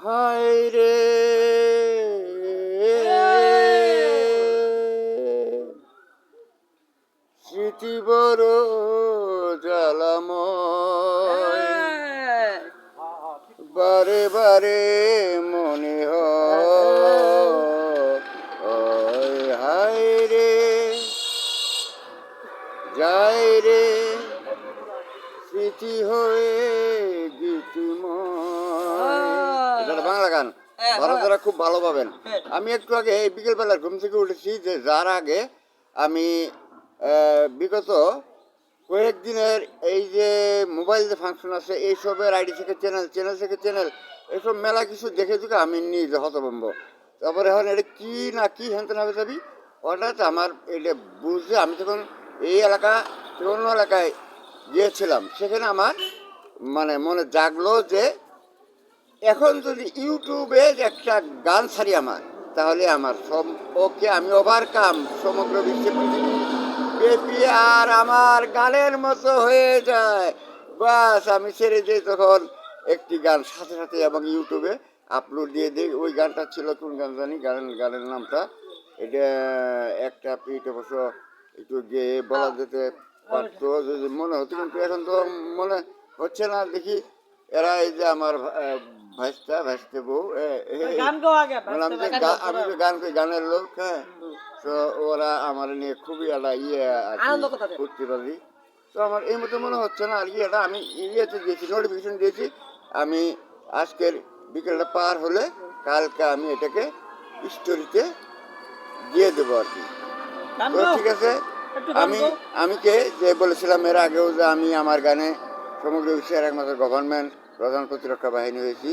হায় রে স্মৃতি বড় জ্বালাময়, বারে বারে মনে হয় হায় রে যায় রে স্মৃতি হয়ে গীতিময়। এটা বাংলা গান, ভারতেরা খুব ভালো পাবেন। আমি একটু আগে বিকেলবেলার ঘুম থেকে উঠেছি, যে যার আগে আমি বিগত কয়েকদিনের এই যে মোবাইল যে ফাংশন আছে এইসবের আইডি থেকে চ্যানেল, চ্যানেল থেকে চ্যানেল, এসব মেলা কিছু দেখে দেখে আমি নিজে হতভম্ব। তারপরে এখন এটা কী না কী হেনতে না যাবি, হঠাৎ আমার এটা বুঝে আমি তখন এই এলাকা অন্য এলাকায় গিয়েছিলাম, সেখানে আমার মানে মনে জাগলো যে এখন যদি ইউটিউবে একটা গান ছাড়ি আমার, তাহলে আমার ওকে আমি ওভারকাম সমগ্র বিশ্বে ব্যাপী আর আমার গানের মতো হয়ে যায়। বাস আমি ছেড়ে দিই তখন একটি গান সাথে সাথে এবং ইউটিউবে আপলোড দিয়ে দিই। ওই গানটা ছিল কোন গান জানি, গানের নামটা এটা একটা পিঠ অবশ্য একটু গেয়ে বলা যেতে পারতো যদি মনে হতো, কিন্তু এখন তো মনে হচ্ছে না। দেখি এরা এই যে আমার ভাইস্তে বউ, আমি তো গানের লোক, হ্যাঁ, তো ওরা আমার নিয়ে খুবই একটা করতে পারি। তো আমার এই মতো মনে হচ্ছে না আর কি। এটা আমি ইয়েতে দিয়েছি, নোটিফিকেশন দিয়েছি, আমি আজকের বিকেলটা পার হলে কালকে আমি এটাকে স্টোরিতে দিয়ে দেবো আর কি। তো ঠিক আছে, আমি যে বলেছিলাম এর আগেও যে আমি আমার গানে সমগ্র বিশ্বের একমাত্র গভর্নমেন্ট প্রধান প্রতিরক্ষা বাহিনী হয়েছি,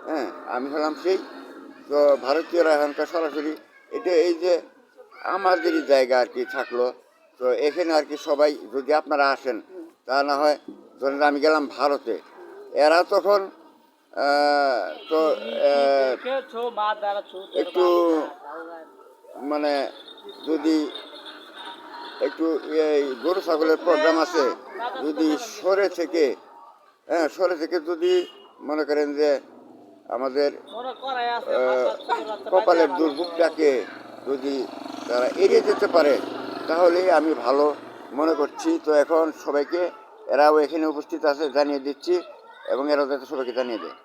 হ্যাঁ, আমি হলাম সেই। তো ভারতীয়রা এখানকার সরাসরি এটা এই যে আমাদেরই জায়গা আর কি থাকলো। তো এখানে আর কি সবাই যদি আপনারা আসেন, তা না হয় ধরেন আমি গেলাম ভারতে, এরা তখন তো একটু মানে যদি একটু গরু ছাগলের প্রোগ্রাম আছে, যদি সরে থেকে যদি মনে করেন যে আমাদের কপালের দুর্ভোগটাকে যদি তারা এড়িয়ে যেতে পারে, তাহলে আমি ভালো মনে করছি। তো এখন সবাইকে, এরাও এখানে উপস্থিত আছে, জানিয়ে দিচ্ছি এবং এরাও যাতে সবাইকে জানিয়ে দেয়।